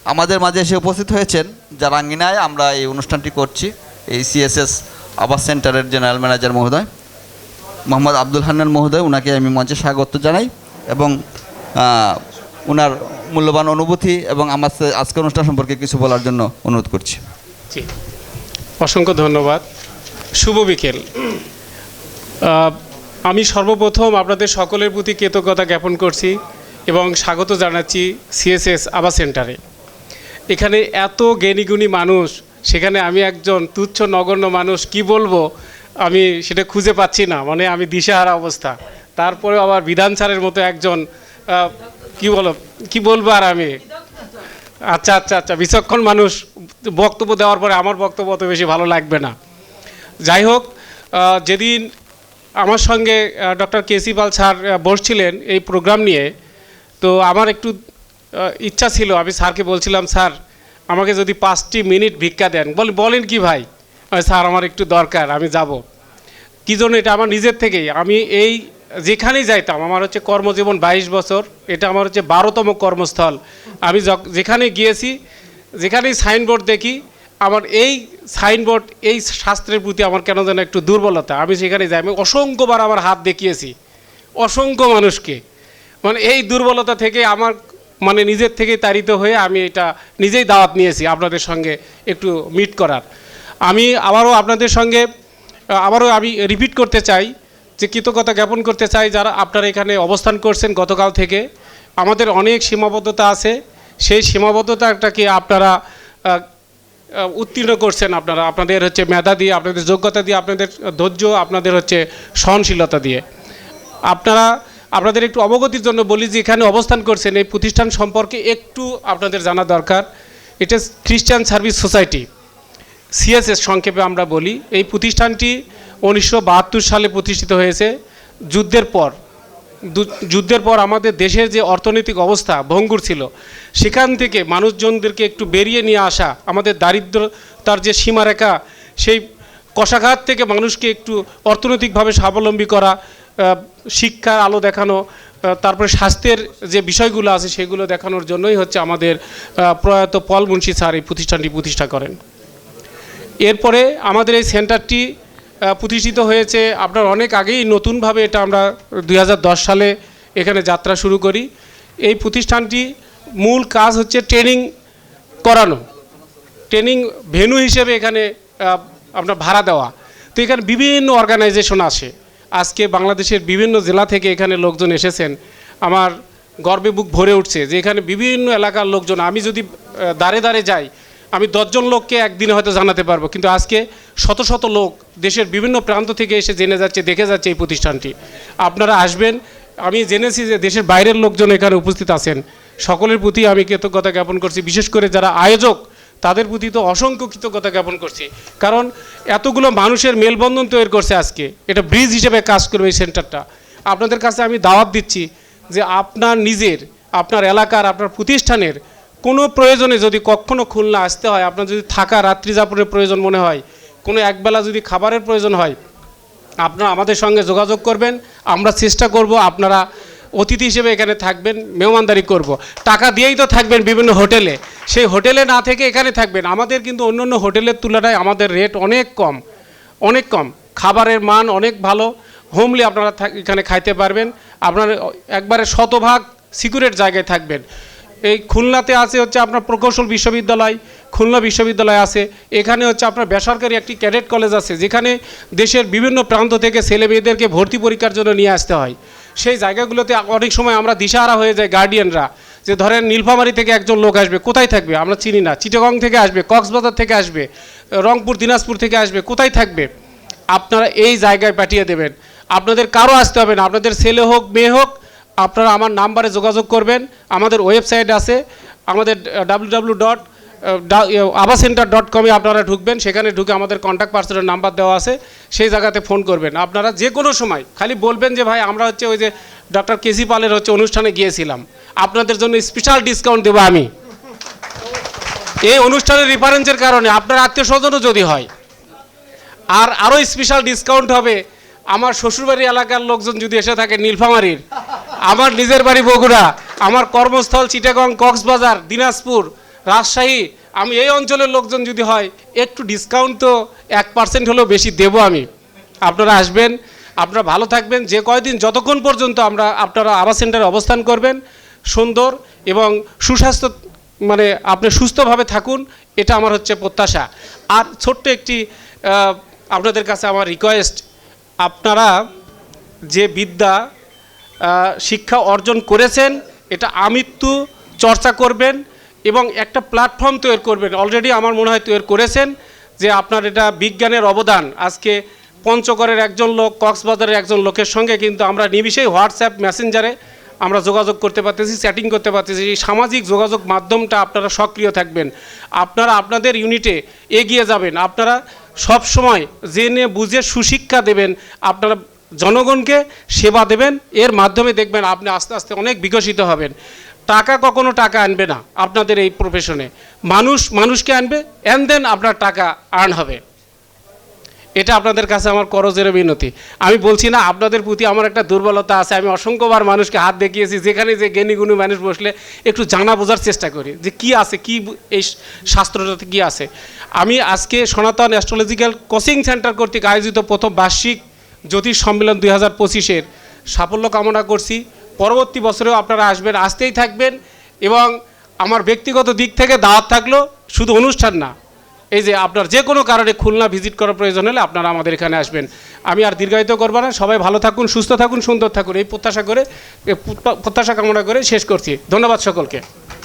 আমাদের মাঝে এসে উপস্থিত হয়েছেন, যার আঙ্গিনায় আমরা এই অনুষ্ঠানটি করছি। এই সিএসএস আবাস সেন্টারের জেনারেল ম্যানেজার মহোদয় মোহাম্মদ আব্দুল হান্নান মহোদয়, ওনাকে আমি মঞ্চে স্বাগত জানাই এবং ওনার মূল্যবান অনুভূতি এবং আমার আজকের অনুষ্ঠান সম্পর্কে কিছু বলার জন্য অনুরোধ করছি। জি, অসংখ্য ধন্যবাদ। শুভ বিকেল। আমি সর্বপ্রথম আপনাদের সকলের প্রতি কৃতজ্ঞতা জ্ঞাপন করছি এবং স্বাগত জানাচ্ছি সিএসএস আবাস সেন্টারে। এখানে এত জ্ঞানীগুণী মানুষ, সেখানে আমি একজন তুচ্ছ নগণ্য মানুষ, কি বলবো আমি সেটা খুঁজে পাচ্ছি না, মানে আমি দিশেহারা অবস্থা। তারপরে আবার বিধান স্যারের মতো একজন কি বলবো আর আমি, আচ্ছা বিচক্ষণ মানুষ বক্তব্য দেওয়ার পরে আমার বক্তব্য অত বেশি ভালো লাগবে না। যাই হোক, যেদিন আমার সঙ্গে ডক্টর কেসি পাল স্যার বসছিলেন এই প্রোগ্রাম নিয়ে, তো আমার একটু ইচ্ছা ছিল, আমি স্যারকে বলছিলাম, স্যার আমাকে যদি 5টি মিনিট ভিক্ষা দেন। বলেন কি ভাই? স্যার আমার একটু দরকার, আমি যাব। কী জন্য? এটা আমার নিজের থেকেই, আমি এই যেখানেই যাইতাম, আমার হচ্ছে কর্মজীবন 22 বছর, এটা আমার হচ্ছে 12তম কর্মস্থল। আমি যেখানে গিয়েছি, যেখানেই সাইনবোর্ড দেখি, আমার এই সাইনবোর্ড, এই শাস্ত্রের প্রতি আমার কেন যেন একটু দুর্বলতা। আমি সেখানে যাই, আমি অসংখ্যবার আমার হাত দেখিয়েছি অসংখ্য মানুষকে, মানে এই দুর্বলতা থেকে আমার মানে নিজের থেকে তাড়িত হয়ে আমি এটা নিজেই দাওয়াত নিয়েছি আপনাদের সঙ্গে একটু মিট করার। আমি আপনাদের সঙ্গে আমি রিপিট করতে চাই যে কৃতজ্ঞতা জ্ঞাপন করতে চাই যারা আপনারা এখানে অবস্থান করছেন গতকাল থেকে। আমাদের অনেক সীমাবদ্ধতা আছে, সেই সীমাবদ্ধতাটাকে আপনারা উত্তীর্ণ করছেন। আপনাদের হচ্ছে মেধা দিয়ে, আপনাদের যোগ্যতা দিয়ে, আপনাদের ধৈর্য, আপনাদের হচ্ছে সহনশীলতা দিয়ে। আপনাদের একটু অবগতির জন্য বলি যে এখানে অবস্থান করছেন এই প্রতিষ্ঠান সম্পর্কে একটু আপনাদের জানা দরকার। এটা খ্রিস্টান সার্ভিস সোসাইটি, সিএসএস সংক্ষেপে আমরা বলি। এই প্রতিষ্ঠানটি 1972 সালে প্রতিষ্ঠিত হয়েছে। যুদ্ধের পর আমাদের দেশের যে অর্থনৈতিক অবস্থা ভঙ্গুর ছিল, সেখান থেকে মানুষজনদেরকে একটু বেরিয়ে নিয়ে আসা, আমাদের দারিদ্রতার যে সীমারেখা, সেই কষাঘাত থেকে মানুষকে একটু অর্থনৈতিকভাবে স্বাবলম্বী করা, শিক্ষার আলো দেখানো, তারপরে স্বাস্থ্যের যে বিষয়গুলো আছে সেগুলো দেখানোর জন্যই হচ্ছে আমাদের প্রয়াত পল মুন্সি স্যার এই প্রতিষ্ঠানটি প্রতিষ্ঠা করেন। এরপরে আমাদের এই সেন্টারটি প্রতিষ্ঠিত হয়েছে আপনার অনেক আগেই, নতুনভাবে এটা আমরা 2010 সালে এখানে যাত্রা শুরু করি। এই প্রতিষ্ঠানটি মূল কাজ হচ্ছে ট্রেনিং করানো, ট্রেনিং ভেন্যু হিসেবে এখানে আপনার ভাড়া দেওয়া। তো এখানে বিভিন্ন অর্গানাইজেশন আসে, আজকে বাংলাদেশের বিভিন্ন জেলা থেকে এখানে লোকজন এসেছেন। আমার গর্বে বুক ভরে উঠছে যে এখানে বিভিন্ন এলাকার লোকজন, আমি যদি দাঁড়ে দাঁড়ে যাই, আমি 10 জন লোককে একদিনে হয়তো জানাতে পারবো, কিন্তু আজকে শত শত লোক দেশের বিভিন্ন প্রান্ত থেকে এসে জেনে যাচ্ছে, দেখে যাচ্ছে এই প্রতিষ্ঠানটি। আপনারা আসবেন, আমি জেনেছি যে দেশের বাইরের লোকজন এখানে উপস্থিত আছেন। সকলের প্রতি আমি কৃতজ্ঞতা জ্ঞাপন করছি, বিশেষ করে যারা আয়োজক তাদের প্রতি তো অসংখ্য কৃতজ্ঞতা জ্ঞাপন করছি, কারণ এতগুলো মানুষের মেলবন্ধন তৈরি করছে। আজকে এটা ব্রিজ হিসেবে কাজ করবে এই সেন্টারটা। আপনাদের কাছে আমি দাওয়াত দিচ্ছি যে আপনার নিজের, আপনার এলাকার, আপনার প্রতিষ্ঠানের কোনো প্রয়োজনে যদি কখনও খুলনা আসতে হয়, আপনার যদি থাকা রাত্রি যাপনের প্রয়োজন মনে হয়, কোনো একবেলা যদি খাবারের প্রয়োজন হয়, আপনারা আমাদের সঙ্গে যোগাযোগ করবেন। আমরা চেষ্টা করব আপনারা অতিথি হিসেবে এখানে থাকবেন, মেহমানদারি করব। টাকা দিয়েই তো থাকবেন বিভিন্ন হোটেলে, সেই হোটেলে না থেকে এখানে থাকবেন। আমাদের কিন্তু অন্য হোটেলের তুলনায় আমাদের রেট অনেক কম, খাবারের মান অনেক ভালো। হোমলি আপনারা এখানে খাইতে পারবেন, আপনারা একবারে শতভাগ সিকিউরেট জায়গায় থাকবেন। এই খুলনাতে আছে হচ্ছে আপনার প্রকৌশল বিশ্ববিদ্যালয়, খুলনা বিশ্ববিদ্যালয় আছে। এখানে হচ্ছে আপনার বেসরকারি একটি ক্যাডেট কলেজ আছে, যেখানে দেশের বিভিন্ন প্রান্ত থেকে ছেলে মেয়েদেরকে ভর্তি পরীক্ষার জন্য নিয়ে আসতে হয়। সেই জায়গাগুলোতে অনেক সময় আমরা দিশাহারা হয়ে যাই গার্ডিয়ানরা, যে ধরেন নীলফামারী থেকে একজন লোক আসবে, কোথায় থাকবে আমরা চিনি না, চিটাগং থেকে আসবে, কক্সবাজার থেকে আসবে, রংপুর দিনাজপুর থেকে আসবে, কোথায় থাকবে? আপনারা এই জায়গায় পাঠিয়ে দেবেন। আপনাদের কারো আসতে হবে না, আপনাদের ছেলে হোক মেয়ে হোক, আপনারা আমার নাম্বারে যোগাযোগ করবেন। আমাদের ওয়েবসাইট আছে, আমাদের www.abascenter.com আপনারা ঢুকবেন, সেখানে ঢুকে আমাদের কন্ট্যাক্ট পার্সনের নাম্বার দেওয়া আছে, সেই জায়গাতে ফোন করবেন। আপনারা যে কোনো সময় খালি বলবেন যে ভাই আমরা হচ্ছে ওই যে ডক্টর কেসি পালের হচ্ছে অনুষ্ঠানে গিয়েছিলাম, আপনাদের জন্য স্পেশাল ডিসকাউন্ট দেবো আমি এই অনুষ্ঠানের রেফারেন্সের কারণে, আপনার আত্মীয় স্বজনও যদি হয়। আর আরও স্পেশাল ডিসকাউন্ট হবে আমার শ্বশুরবাড়ি এলাকার লোকজন যদি এসে থাকে নীলফামারীর, আমার নিজের বাড়ি বগুড়া, আমার কর্মস্থল চিটাগং, কক্সবাজার, দিনাজপুর, রাজশাহী, আমি এই অঞ্চলের লোকজন যদি হয় একটু ডিসকাউন্ট তো 1% হলেও বেশি দেবো আমি। আপনারা আসবেন, আপনারা ভালো থাকবেন, যে কয়দিন যতক্ষণ পর্যন্ত আপনারা আবাস সেন্টারে অবস্থান করবেন, সুন্দর এবং সুস্বাস্থ্য মানে আপনি সুস্থভাবে থাকুন, এটা আমার হচ্ছে প্রত্যাশা। আর ছোট্ট একটি আপনাদের কাছে আমার রিকোয়েস্ট, আপনারা যে বিদ্যা শিক্ষা অর্জন করেছেন এটা আমৃত্যু চর্চা করবেন এবং একটা প্ল্যাটফর্ম তৈরি করবেন। অলরেডি আমার মনে হয় তৈরি করেছেন যে আপনার এটা বিজ্ঞানের অবদান। আজকে পঞ্চগড়ের একজন লোক, কক্সবাজারের একজন লোকের সঙ্গে কিন্তু আমরা নিমিষেই হোয়াটসঅ্যাপ মেসেঞ্জারে আমরা যোগাযোগ করতে পারতেছি, চ্যাটিং করতে পারতেছি। এই সামাজিক যোগাযোগ মাধ্যমটা আপনারা সক্রিয় থাকবেন, আপনারা আপনাদের ইউনিটে এগিয়ে যাবেন, আপনারা সব সময় জেনে বুঝে সুশিক্ষা দেবেন, আপনারা জনগণকে সেবা দেবেন, এর মাধ্যমে দেখবেন আপনি আস্তে আস্তে অনেক বিকশিত হবেন। টাকা কখনো টাকা আনবে না আপনাদের এই প্রফেশনে, মানুষকে আনবে, অ্যান্ড দেন আপনার টাকা আর্ন হবে। এটা আপনাদের কাছে আমার করজোরে বিনতি। আমি বলছি না আপনাদের প্রতি আমার একটা দুর্বলতা আছে, আমি অসংখ্যবার মানুষকে হাত দেখিয়েছি, যেখানে যে জ্ঞানীগুণী মানুষ বসলে একটু জানা বোঝার চেষ্টা করি যে কী আছে, কি এই শাস্ত্রটাতে কী আছে। আমি আজকে সনাতন অ্যাস্ট্রোলজিক্যাল কোচিং সেন্টার কর্তৃক আয়োজিত প্রথম বার্ষিক জ্যোতিষ সম্মেলন 2025-এর সাফল্য কামনা করছি। পরবর্তী বছরেও আপনারা আসবেন, আসতেই থাকবেন। এবং আমার ব্যক্তিগত দিক থেকে দাওয়াত থাকলো, শুধু অনুষ্ঠান না, এই যে আপনার যে কোনো কারণে খুলনা ভিজিট করার প্রয়োজন হলে আপনারা আমাদের এখানে আসবেন। আমি আর দীর্ঘায়িত করব না, সবাই ভালো থাকুন, সুস্থ থাকুন, সুন্দর থাকুন, এই প্রত্যাশা কামনা করে শেষ করছি। ধন্যবাদ সকলকে।